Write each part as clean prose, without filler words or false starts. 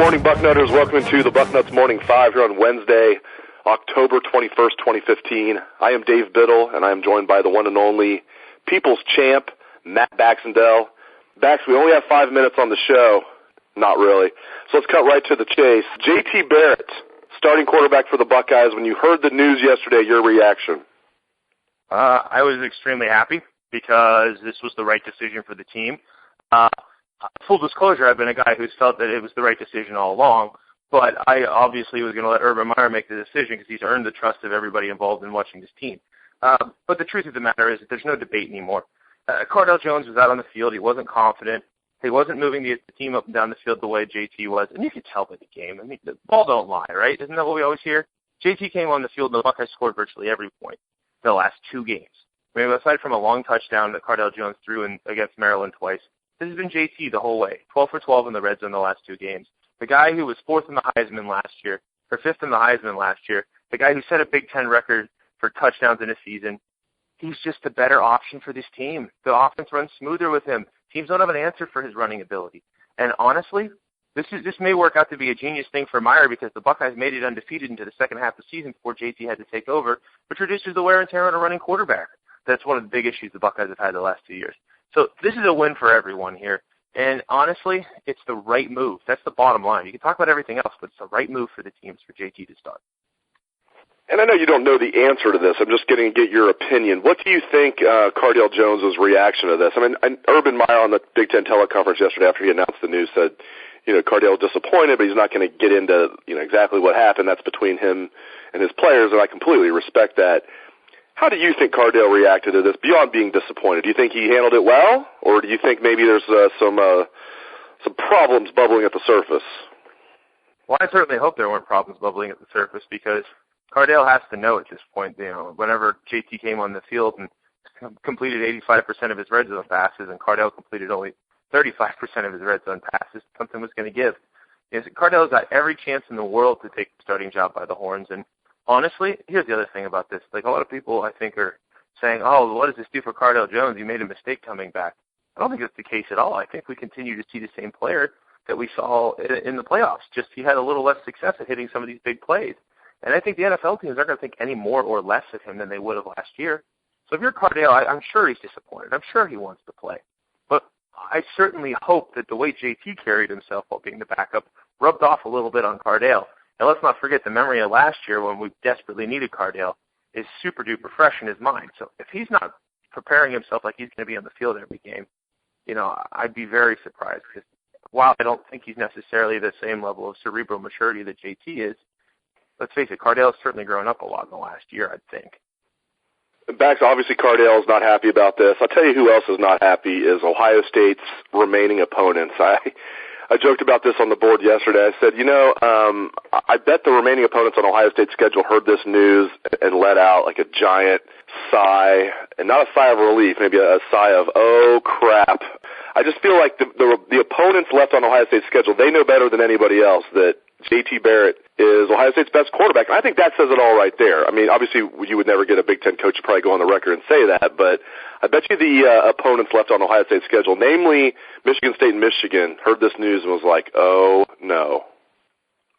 morning, Bucknutters. Welcome to the Bucknuts Morning 5 here on Wednesday, October 21st, 2015. I am Dave Biddle, and I am joined by the one and only People's Champ, Matt Baxendell. Bax, we only have 5 minutes on the show. Not really. So let's cut right to the chase. JT Barrett, starting quarterback for the Buckeyes. When you heard the news yesterday, your reaction? I was extremely happy because this was the right decision for the team. Full disclosure, I've been a guy who's felt that it was the right decision all along, but I obviously was going to let Urban Meyer make the decision because he's earned the trust of everybody involved in watching this team. But the truth of the matter is that there's no debate anymore. Cardale Jones was out on the field. He wasn't confident. He wasn't moving the team up and down the field the way JT was, and you could tell by the game. I mean, the ball don't lie, right? Isn't that what we always hear? JT came on the field, and the Buckeyes scored virtually every point in the last 2 games. I mean, aside from a long touchdown that Cardale Jones threw in against Maryland twice, this has been JT the whole way, 12 for 12 in the red zone the last 2 games. The guy who was 4th in the Heisman last year, or 5th in the Heisman last year, the guy who set a Big Ten record for touchdowns in a season, he's just the better option for this team. The offense runs smoother with him. Teams don't have an answer for his running ability. And honestly, this may work out to be a genius thing for Meyer because the Buckeyes made it undefeated into the second half of the season before JT had to take over, which reduces the wear and tear on a running quarterback. That's one of the big issues the Buckeyes have had the last 2 years. So this is a win for everyone here. And honestly, it's the right move. That's the bottom line. You can talk about everything else, but it's the right move for the teams for JT to start. And I know you don't know the answer to this. I'm just going to get your opinion. What do you think Cardale Jones' reaction to this? I mean, Urban Meyer on the Big Ten teleconference yesterday after he announced the news said, Cardale disappointed, but he's not going to get into, exactly what happened. That's between him and his players, and I completely respect that. How do you think Cardale reacted to this beyond being disappointed? Do you think he handled it well, or do you think maybe there's some problems bubbling at the surface? Well, I certainly hope there weren't problems bubbling at the surface because Cardale has to know at this point, whenever JT came on the field and completed 85% of his red zone passes and Cardale completed only 35% of his red zone passes, something was going to give. Cardale's got every chance in the world to take the starting job by the horns, and honestly, here's the other thing about this. Like, a lot of people, I think, are saying, oh, what does this do for Cardale Jones? He made a mistake coming back. I don't think that's the case at all. I think we continue to see the same player that we saw in the playoffs. Just he had a little less success at hitting some of these big plays. And I think the NFL teams aren't going to think any more or less of him than they would have last year. So if you're Cardale, I'm sure he's disappointed. I'm sure he wants to play. But I certainly hope that the way JT carried himself while being the backup rubbed off a little bit on Cardale. And let's not forget the memory of last year when we desperately needed Cardale is super duper fresh in his mind. So if he's not preparing himself like he's going to be on the field every game, I'd be very surprised because while I don't think he's necessarily the same level of cerebral maturity that JT is, let's face it, Cardale's certainly grown up a lot in the last year, I'd think. Bax, obviously Cardale's not happy about this. I'll tell you who else is not happy is Ohio State's remaining opponents. I joked about this on the board yesterday. I said, I bet the remaining opponents on Ohio State's schedule heard this news and let out like a giant sigh, and not a sigh of relief, maybe a sigh of, oh, crap. I just feel like the opponents left on Ohio State's schedule, they know better than anybody else that JT Barrett is Ohio State's best quarterback. And I think that says it all right there. I mean, obviously you would never get a Big Ten coach to probably go on the record and say that, but I bet you the opponents left on Ohio State's schedule, namely Michigan State and Michigan, heard this news and was like, oh, no.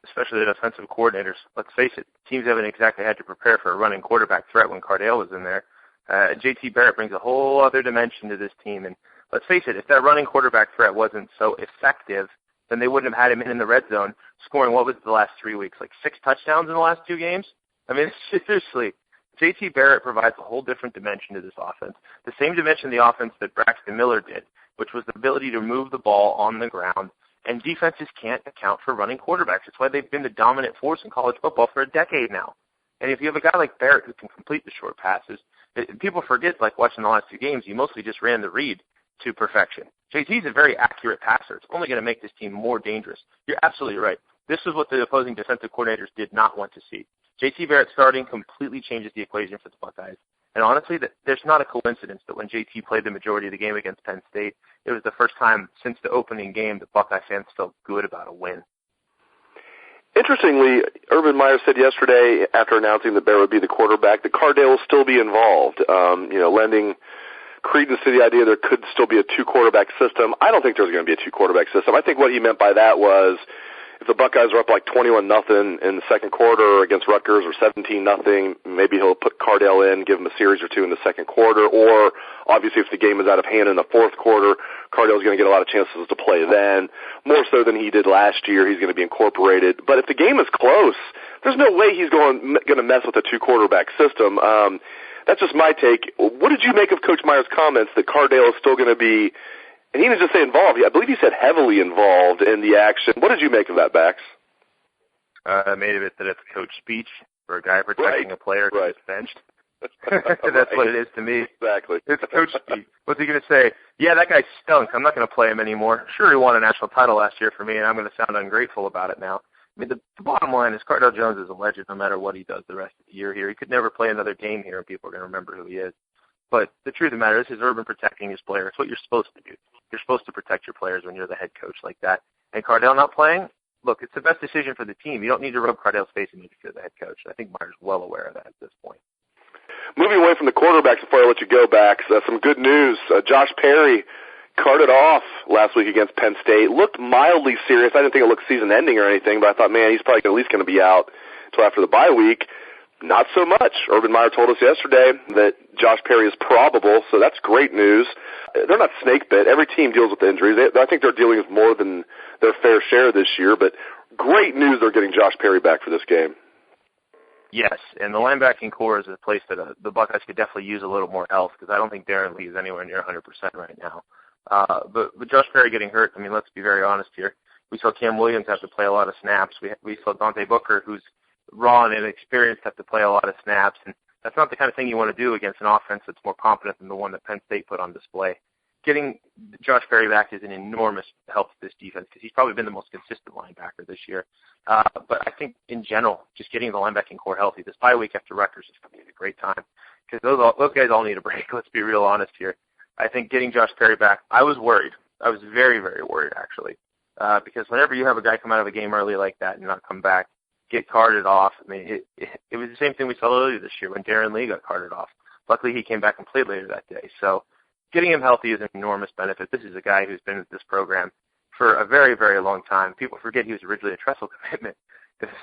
Especially the defensive coordinators. Let's face it, teams haven't exactly had to prepare for a running quarterback threat when Cardale was in there. JT Barrett brings a whole other dimension to this team. And let's face it, if that running quarterback threat wasn't so effective, then they wouldn't have had him in the red zone scoring, what was the last 3 weeks, like 6 touchdowns in the last 2 games? I mean, seriously, JT Barrett provides a whole different dimension to this offense, the same dimension of the offense that Braxton Miller did, which was the ability to move the ball on the ground, and defenses can't account for running quarterbacks. That's why they've been the dominant force in college football for a decade now. And if you have a guy like Barrett who can complete the short passes, people forget, like watching the last 2 games, he mostly just ran the read to perfection. JT's a very accurate passer. It's only going to make this team more dangerous. You're absolutely right. This is what the opposing defensive coordinators did not want to see. JT Barrett starting completely changes the equation for the Buckeyes. And honestly, there's not a coincidence that when JT played the majority of the game against Penn State, it was the first time since the opening game that Buckeye fans felt good about a win. Interestingly, Urban Meyer said yesterday, after announcing that Barrett would be the quarterback, that Cardale will still be involved, lending credence to the idea there could still be a 2-quarterback system. I don't think there's going to be a 2-quarterback system. I think what he meant by that was if the Buckeyes are up like 21-0 in the second quarter against Rutgers or 17-0, maybe he'll put Cardale in, give him a series or two in the second quarter. Or obviously, if the game is out of hand in the fourth quarter, Cardale's going to get a lot of chances to play then, more so than he did last year. He's going to be incorporated. But if the game is close, there's no way he's going to mess with a two-quarterback system. That's just my take. What did you make of Coach Meyer's comments that Cardale is still going to be, and he didn't just say involved, I believe he said heavily involved in the action. What did you make of that, Bax? I made of it that it's a coach speech for a guy protecting a player who's benched. That's what it is to me. Exactly. It's coach speech. What's he going to say? Yeah, that guy stunk. I'm not going to play him anymore. Sure, he won a national title last year for me, and I'm going to sound ungrateful about it now. I mean, the bottom line is Cardale Jones is a legend no matter what he does the rest of the year here. He could never play another game here, and people are going to remember who he is. But the truth of the matter is he's urban protecting his players. It's what you're supposed to do. You're supposed to protect your players when you're the head coach like that. And Cardale not playing, look, it's the best decision for the team. You don't need to rub Cardale's face in it if you're the head coach. I think Meyer's well aware of that at this point. Moving away from the quarterbacks before I let you go, Bax, some good news. Josh Perry carted off last week against Penn State. Looked mildly serious. I didn't think it looked season-ending or anything, but I thought, man, he's probably at least going to be out until after the bye week. Not so much. Urban Meyer told us yesterday that Josh Perry is probable, so that's great news. They're not snake bit. Every team deals with injuries. I think they're dealing with more than their fair share this year, but great news they're getting Josh Perry back for this game. Yes, and the linebacking core is a place that the Buckeyes could definitely use a little more health because I don't think Darren Lee is anywhere near 100% right now. But with Josh Perry getting hurt, I mean, let's be very honest here. We saw Cam Williams have to play a lot of snaps. We saw Dante Booker, who's raw and inexperienced, have to play a lot of snaps. And that's not the kind of thing you want to do against an offense that's more competent than the one that Penn State put on display. Getting Josh Perry back is an enormous help to this defense because he's probably been the most consistent linebacker this year. But I think in general, just getting the linebacking core healthy, this bye week after Rutgers is going to be a great time because those guys all need a break. Let's be real honest here. I think getting Josh Perry back, I was worried. I was very, very worried, actually, because whenever you have a guy come out of a game early like that and not come back, get carted off, I mean, it was the same thing we saw earlier this year when Darren Lee got carted off. Luckily, he came back and played later that day. So getting him healthy is an enormous benefit. This is a guy who's been at this program for a very, very long time. People forget he was originally a Tressel commitment.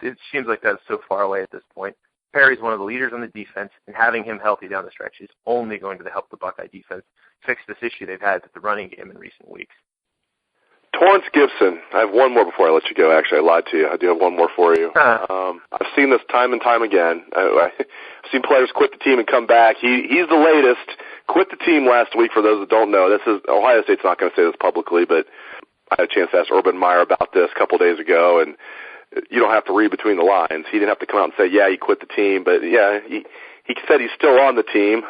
It seems like that's so far away at this point. Perry's one of the leaders on the defense, and having him healthy down the stretch is only going to help the Buckeye defense fix this issue they've had with the running game in recent weeks. Torrance Gibson. I have one more before I let you go. Actually, I lied to you. I do have one more for you. I've seen this time and time again. I've seen players quit the team and come back. He's the latest. Quit the team last week, for those that don't know. Ohio State's not going to say this publicly, but I had a chance to ask Urban Meyer about this a couple days ago, and you don't have to read between the lines. He didn't have to come out and say, yeah, he quit the team, but yeah, he said he's still on the team.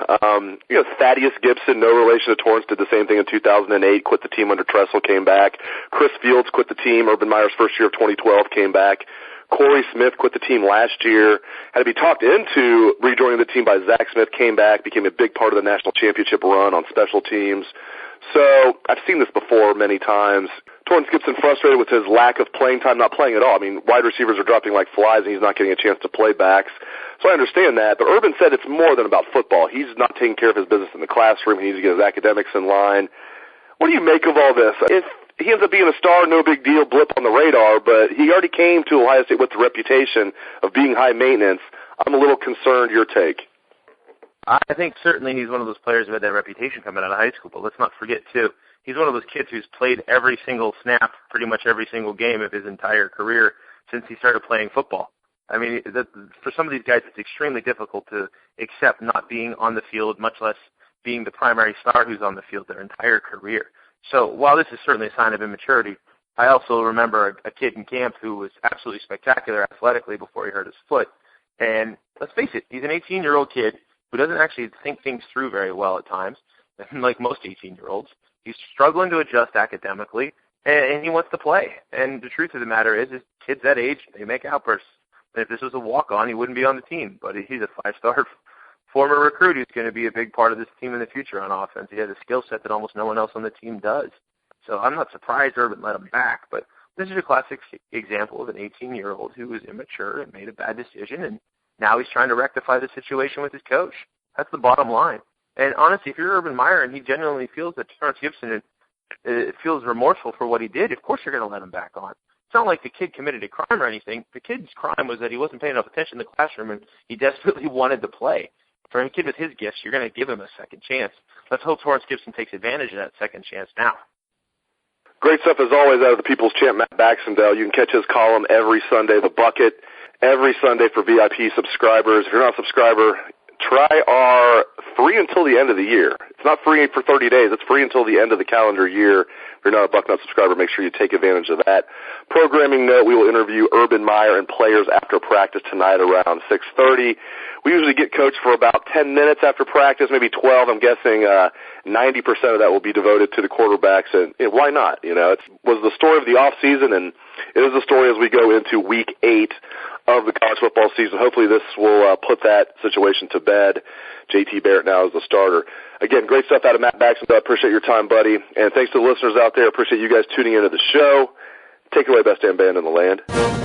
Thaddeus Gibson, no relation to Torrance, did the same thing in 2008, quit the team under Tressel, came back. Chris Fields quit the team. Urban Meyer's first year of 2012 came back. Corey Smith quit the team last year, had to be talked into rejoining the team by Zach Smith, came back, became a big part of the national championship run on special teams. So I've seen this before many times. Torrance Gibson frustrated with his lack of playing time, not playing at all. I mean, wide receivers are dropping like flies, and he's not getting a chance to play backs. So I understand that. But Urban said it's more than about football. He's not taking care of his business in the classroom. He needs to get his academics in line. What do you make of all this? If he ends up being a star, no big deal, blip on the radar, but he already came to Ohio State with the reputation of being high maintenance. I'm a little concerned. Your take? I think certainly he's one of those players who had that reputation coming out of high school, but let's not forget, too, he's one of those kids who's played every single snap, pretty much every single game of his entire career since he started playing football. I mean, for some of these guys, it's extremely difficult to accept not being on the field, much less being the primary star who's on the field their entire career. So while this is certainly a sign of immaturity, I also remember a kid in camp who was absolutely spectacular athletically before he hurt his foot. And let's face it, he's an 18-year-old kid who doesn't actually think things through very well at times, like most 18-year-olds. He's struggling to adjust academically, and he wants to play. And the truth of the matter is kids that age, they make outbursts. And if this was a walk-on, he wouldn't be on the team. But he's a five-star former recruit who's going to be a big part of this team in the future on offense. He has a skill set that almost no one else on the team does. So I'm not surprised Urban let him back, but this is a classic example of an 18-year-old who was immature and made a bad decision, and now he's trying to rectify the situation with his coach. That's the bottom line. And honestly, if you're Urban Meyer and he genuinely feels that Torrance Gibson feels remorseful for what he did, of course you're going to let him back on. It's not like the kid committed a crime or anything. The kid's crime was that he wasn't paying enough attention in the classroom, and he desperately wanted to play. For a kid with his gifts, you're going to give him a second chance. Let's hope Torrance Gibson takes advantage of that second chance now. Great stuff, as always, out of the People's Champ, Matt Baxendell. You can catch his column every Sunday, The Bucket, every Sunday for VIP subscribers. If you're not a subscriber, try our free until the end of the year. It's not free for 30 days. It's free until the end of the calendar year. If you're not a Bucknuts subscriber, make sure you take advantage of that. Programming note, we will interview Urban Meyer and players after practice tonight around 6:30. We usually get coached for about 10 minutes after practice, maybe 12. I'm guessing 90% of that will be devoted to the quarterbacks, and why not? You know, it was the story of the off season, and it is the story as we go into Week 8 of the college football season. Hopefully this will put that situation to bed. JT Barrett now is the starter. Again, great stuff out of Matt Baxendell. I appreciate your time, buddy. And thanks to the listeners out there. I appreciate you guys tuning into the show. Take it away, best damn band in the land.